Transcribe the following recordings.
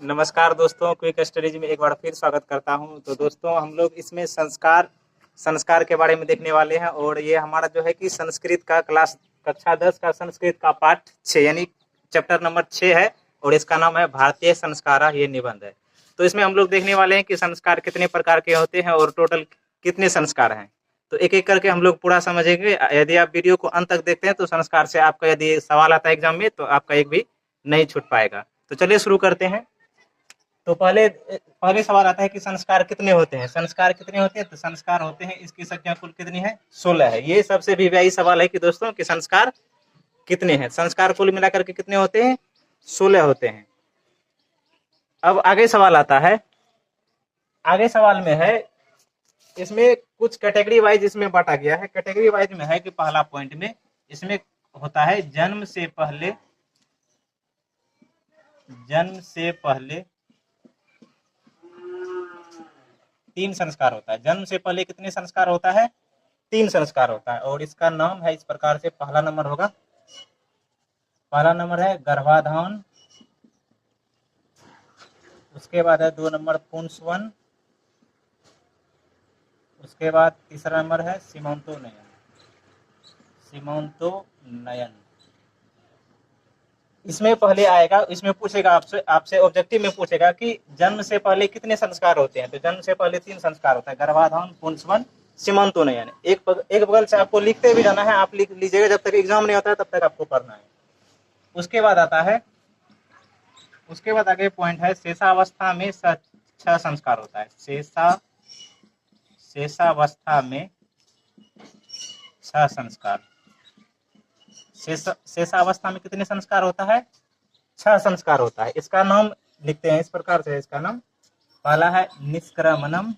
नमस्कार दोस्तों, quick studies में एक बार फिर स्वागत करता हूं। तो दोस्तों हम लोग इसमें संस्कार संस्कार के बारे में देखने वाले हैं और ये हमारा जो है कि संस्कृत का क्लास कक्षा 10 का संस्कृत का पाठ 6 यानी चैप्टर नंबर 6 है और इसका नाम है भारतीय संस्कार। ये निबंध है। तो इसमें हम लोग देखने वाले हैं कि संस्कार कितने प्रकार के होते हैं और टोटल कितने संस्कार हैं। तो एक एक करके हम लोग पूरा समझेंगे। यदि आप वीडियो को अंत तक देखते हैं तो संस्कार से आपका यदि सवाल आता है एग्जाम में तो आपका एक भी नहीं छूट पाएगा। तो चलिए शुरू करते हैं। तो पहले पहले सवाल आता है कि संस्कार कितने होते हैं। संस्कार कितने होते हैं? तो संस्कार होते हैं, इसकी संख्या कुल कितनी है? 16 है। ये सबसे भी व्यापक सवाल है कि दोस्तों कि संस्कार कितने हैं। संस्कार कुल मिलाकर के कितने होते हैं? 16 होते हैं। अब आगे सवाल आता है। आगे सवाल में है, इसमें कुछ कैटेगरी वाइज इसमें बांटा गया है। कैटेगरी वाइज में है कि पहला पॉइंट में इसमें होता है जन्म से पहले 3 संस्कार होता है। जन्म से पहले कितने संस्कार होता है? 3 संस्कार होता है और इसका नाम है इस प्रकार से। पहला नंबर है गर्भाधान, उसके बाद है 2 नंबर पुंसवन, उसके बाद तीसरा नंबर है सीमंतोनयन। इसमें पहले आएगा, इसमें पूछेगा आपसे ऑब्जेक्टिव में पूछेगा कि जन्म से पहले कितने संस्कार होते हैं। तो जन्म से पहले 3 संस्कार होता है, गर्भाधान, पुंसवन, सीमंतोनयन। एक बगल से आपको लिखते भी जाना है, आप लिख लीजिएगा, जब तक एग्जाम नहीं होता है तब तक आपको पढ़ना है। उसके बाद आता है, उसके बाद आगे पॉइंट है शेषावस्था में 6 संस्कार होता है। शेषावस्था में 6 संस्कार। शेषावस्था में कितने संस्कार होता है? 6 संस्कार होता है। इसका नाम लिखते हैं इस प्रकार से। इसका नाम पहला है निष्क्रमणम,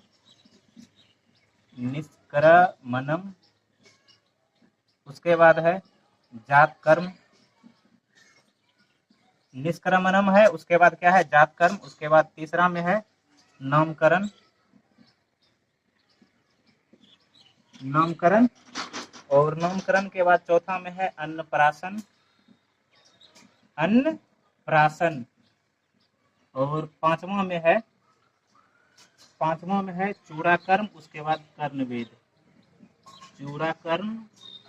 उसके बाद है जात कर्म, निष्क्रमणम है, उसके बाद क्या है? जात कर्म। उसके बाद तीसरा में है नामकरण, और नामकरण के बाद चौथा में है अन्नप्राशन, और पांचवा में है चूड़ाकर्म, उसके बाद कर्णवेद,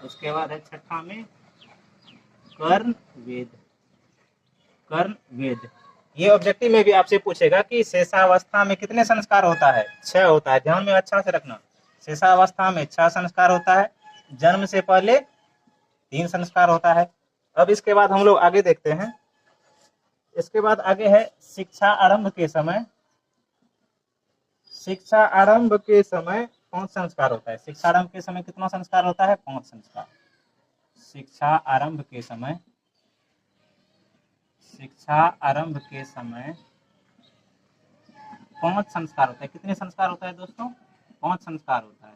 उसके बाद है छठा में कर्णवेद। ये ऑब्जेक्टिव में भी आपसे पूछेगा कि शेषावस्था में कितने संस्कार होता है? 6 होता है। ध्यान में अच्छा से रखना। शेषावस्था में 6 संस्कार होता है। जन्म से पहले 3 संस्कार होता है। अब इसके बाद हम लोग आगे देखते हैं। इसके बाद आगे है शिक्षा आरंभ के समय 5 संस्कार होता है। शिक्षा आरंभ के समय कितना संस्कार होता है? 5 संस्कार। शिक्षा आरंभ के समय 5 संस्कार होता है। कितने संस्कार होता है दोस्तों? 5 संस्कार होता है।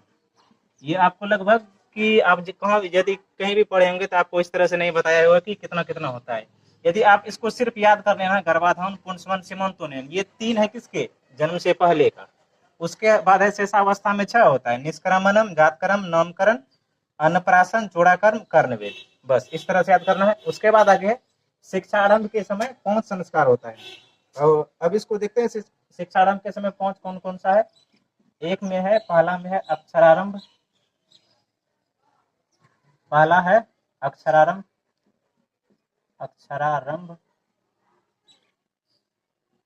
ये आपको लगभग कि आप कहाँ यदि कहीं भी पढ़े होंगे तो आपको इस तरह से नहीं बताया होगा कि कितना कितना होता है। यदि आप इसको सिर्फ याद कर लेना, गर्भाधान, पुंसवन, सीमंतोनयन, ये 3 है किसके? जन्म से पहले का। उसके बाद है शेषावस्था में 6 होता है, निष्क्रमणम, जातकर्म, नामकरण, अन्नप्राशन, चूड़ाकर्म, कर्णवेद। बस इस तरह से याद करना है। उसके बाद आगे शिक्षा आरंभ के समय 5 संस्कार होता है। और अब इसको देखते हैं। शिक्षा आरंभ के समय 5 कौन कौन सा है? एक में है, पहला में है अक्षरारंभ, पहला है अक्षरारंभ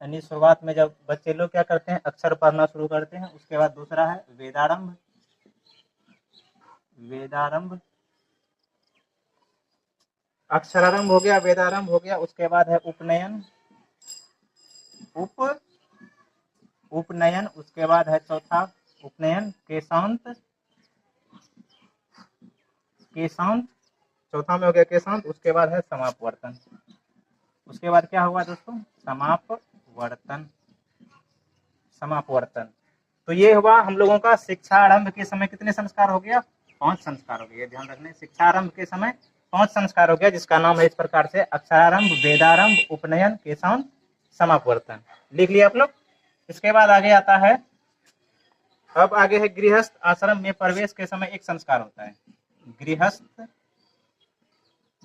यानी शुरुआत में जब बच्चे लोग क्या करते हैं? अक्षर पढ़ना शुरू करते हैं। उसके बाद दूसरा है वेदारंभ, अक्षरारंभ हो गया, वेदारंभ हो गया। उसके बाद है उपनयन, उसके बाद है चौथा उपनयन केशांत, चौथा में हो गया केशांत। उसके बाद है समापवर्तन। उसके बाद क्या हुआ दोस्तों? समापवर्तन। तो ये हुआ हम लोगों का शिक्षा आरंभ के समय कितने संस्कार हो गया? 5 संस्कार हो गया। ध्यान रखना, शिक्षा आरंभ के समय 5 संस्कार हो गया, जिसका नाम है इस प्रकार से अक्षरारंभ, वेदारंभ, उपनयन, केशांत, समापवर्तन। लिख लिया आप लोग। इसके बाद आगे आता है, अब आगे है गृहस्थ आश्रम में प्रवेश के समय 1 संस्कार होता है।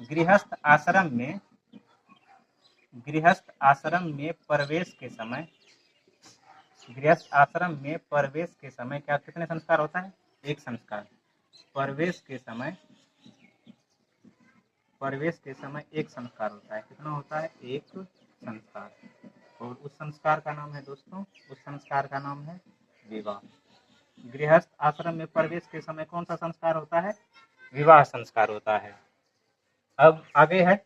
गृहस्थ आश्रम में गृहस्थ आश्रम में प्रवेश के समय, गृहस्थ आश्रम में प्रवेश के समय क्या कितने संस्कार होता है? एक संस्कार। प्रवेश के समय, प्रवेश के समय एक संस्कार होता है। कितना होता है? एक संस्कार। और उस संस्कार का नाम है दोस्तों, उस संस्कार का नाम है विवाह। गृहस्थ आश्रम में प्रवेश के समय कौन सा संस्कार होता है? विवाह संस्कार होता है। अब आगे है,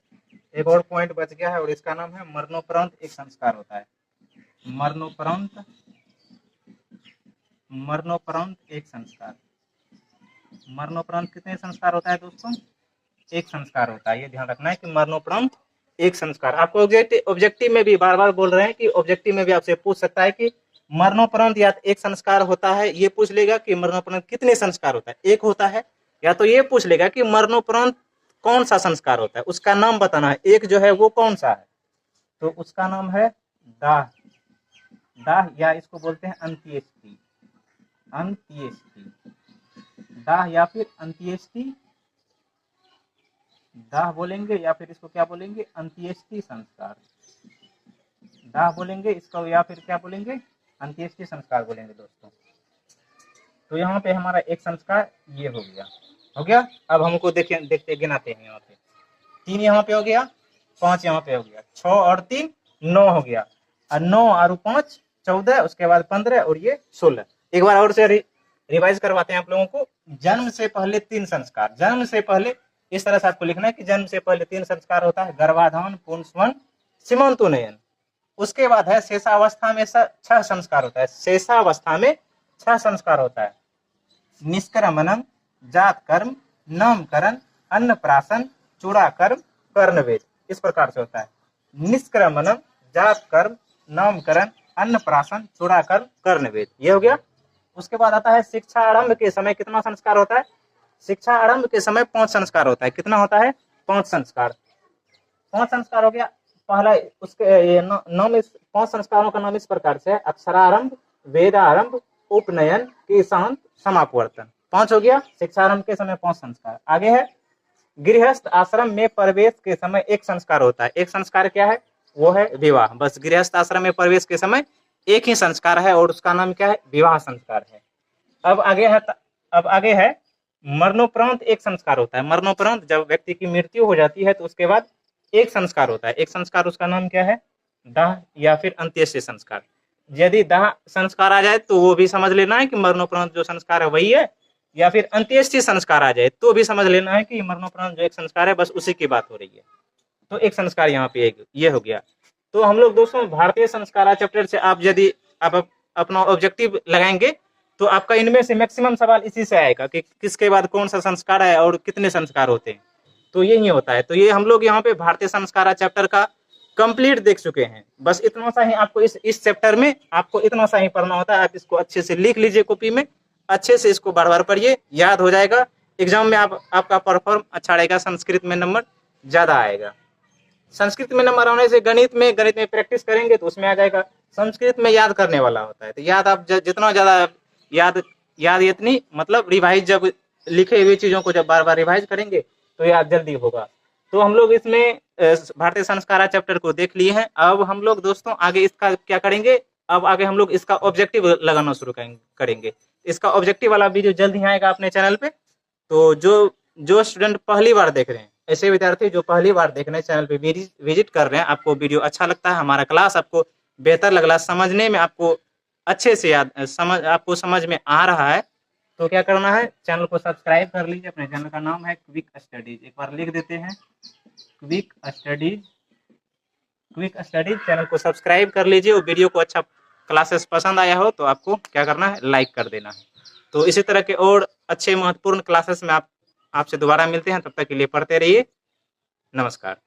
एक और पॉइंट बच गया है और इसका नाम है मरणोपरांत एक संस्कार होता है। मरणोपरांत, मरणोपरांत एक संस्कार। मरणोपरांत कितने संस्कार होता है दोस्तों? एक संस्कार होता है। ये ध्यान रखना है कि मरणोपरांत एक संस्कार। आपको ऑब्जेक्टिव में भी बार बार बोल रहे हैं कि ऑब्जेक्टिव में भी आपसे पूछ सकता है कि मरणोपरांत या एक संस्कार होता है, ये पूछ लेगा कि मरणोपरांत कितने संस्कार होता है, एक होता है, या तो ये पूछ लेगा कि मरणोपरांत कौन सा संस्कार होता है, उसका नाम बताना है। एक जो है वो कौन सा है, तो उसका नाम है दाह। दाह या इसको बोलते हैं अंत्येष्टि। अंत्येष्टि, दाह या फिर अंत्येष्टि, दाह बोलेंगे या फिर इसको क्या बोलेंगे? अंत्येष्टि संस्कार। दाह बोलेंगे इसको या फिर क्या बोलेंगे? अंत्येष्टि संस्कार बोलेंगे दोस्तों। तो यहाँ पे हमारा एक संस्कार ये हो गया, हो गया। अब हमको देखिए, देखते गिनाते हैं। यहाँ पे 3 यहाँ पे हो गया, 5 यहाँ पे हो गया, 6 और 3 9 हो गया, और 9 और 5 14, उसके बाद 15 और ये 16। एक बार और से रिवाइज करवाते हैं आप लोगों को। जन्म से पहले 3 संस्कार, जन्म से पहले इस तरह से आपको लिखना है कि जन्म से पहले 3 संस्कार होता है, गर्भाधान, पुंसवन, सीमंतोन्नयन। उसके बाद है शेषावस्था में 6 संस्कार होता है। शेषावस्था में 6 संस्कार होता है। निष्क्रमणम, जात कर्म, नामकरण, अन्नप्राशन, चूड़ाकर्म, कर्णवेद। इस प्रकार से होता है। निष्क्रमणम, जात कर्म, नामकरण, अन्नप्राशन, चूड़ाकर्म, कर्णवेद, ये हो गया। उसके बाद आता है शिक्षा आरंभ के समय कितना संस्कार होता है? शिक्षा आरंभ के समय 5 संस्कार होता है। कितना होता है? 5 संस्कार। 5 संस्कार हो गया। पहला उसके नाम, इस 5 संस्कारों का नाम इस प्रकार से है: अक्षरारंभ, वेदारंभ, उपनयन, केशांत, समापवर्तन। 5 हो गया। शिक्षारंभ के समय 5 संस्कार। आगे है गृहस्थ आश्रम में प्रवेश के समय एक संस्कार होता है। एक संस्कार क्या है? वो है विवाह। बस गृहस्थ आश्रम में प्रवेश के समय एक ही संस्कार है और उसका नाम क्या है? विवाह संस्कार है। अब आगे है मरणोपरांत एक संस्कार होता है। मरणोपरांत जब व्यक्ति की मृत्यु हो जाती है तो उसके बाद एक संस्कार होता है। एक संस्कार, उसका नाम क्या है? दाह या फिर अंत्येष्टि संस्कार। यदि दाह संस्कार आ जाए तो वो भी समझ लेना है कि मरणोपरांत जो संस्कार है वही है, या फिर अंत्येष्टि संस्कार आ जाए तो भी समझ लेना है कि मरणोपरांत जो एक संस्कार है बस उसी की बात हो रही है। तो एक संस्कार यहाँ पे ये हो गया। तो हम लोग दोस्तों भारतीय संस्कार चैप्टर से आप यदि आप अपना ऑब्जेक्टिव लगाएंगे तो आपका इनमें से मैक्सिमम सवाल इसी से आएगा कि किसके बाद कौन सा संस्कार है और कितने संस्कार होते हैं। तो यही होता है। तो ये हम लोग यहाँ पे भारतीय संस्कार चैप्टर का कंप्लीट देख चुके हैं। बस इतना सा ही आपको इस चैप्टर में आपको इतना सा ही पढ़ना होता है। आप इसको अच्छे से लिख लीजिए कॉपी में, अच्छे से इसको बार बार पढ़िए, याद हो जाएगा। एग्जाम में आपका परफॉर्म अच्छा रहेगा, संस्कृत में नंबर ज्यादा आएगा। संस्कृत में नंबर आने से गणित में प्रैक्टिस करेंगे तो उसमें आ जाएगा। संस्कृत में याद करने वाला होता है, तो याद आप जितना ज्यादा याद इतनी मतलब रिवाइज, जब लिखे हुए चीजों को जब बार बार रिवाइज करेंगे तो याद जल्दी होगा। तो हम लोग इसमें भारतीय संस्कार चैप्टर को देख लिए हैं। अब हम लोग दोस्तों आगे इसका क्या करेंगे? अब आगे हम लोग इसका ऑब्जेक्टिव लगाना शुरू करेंगे। इसका ऑब्जेक्टिव वाला वीडियो जल्द ही आएगा अपने चैनल पे। तो जो स्टूडेंट पहली बार देख रहे हैं, ऐसे विद्यार्थी जो पहली बार देख रहे हैं, चैनल पे विजिट कर रहे हैं, आपको वीडियो अच्छा लगता है, हमारा क्लास आपको बेहतर लग रहा है, समझने में आपको अच्छे से आपको समझ में आ रहा है, तो क्या करना है? चैनल को सब्सक्राइब कर लीजिए। अपने चैनल का नाम है क्विक स्टडीज। एक बार लिख देते हैं, quick studies. Quick studies channel को सब्सक्राइब कर लीजिए। और वीडियो को अच्छा, क्लासेस पसंद आया हो तो आपको क्या करना है? लाइक कर देना है। तो इसी तरह के और अच्छे महत्वपूर्ण क्लासेस में आपसे दोबारा मिलते हैं। तब तक के लिए पढ़ते रहिए। नमस्कार।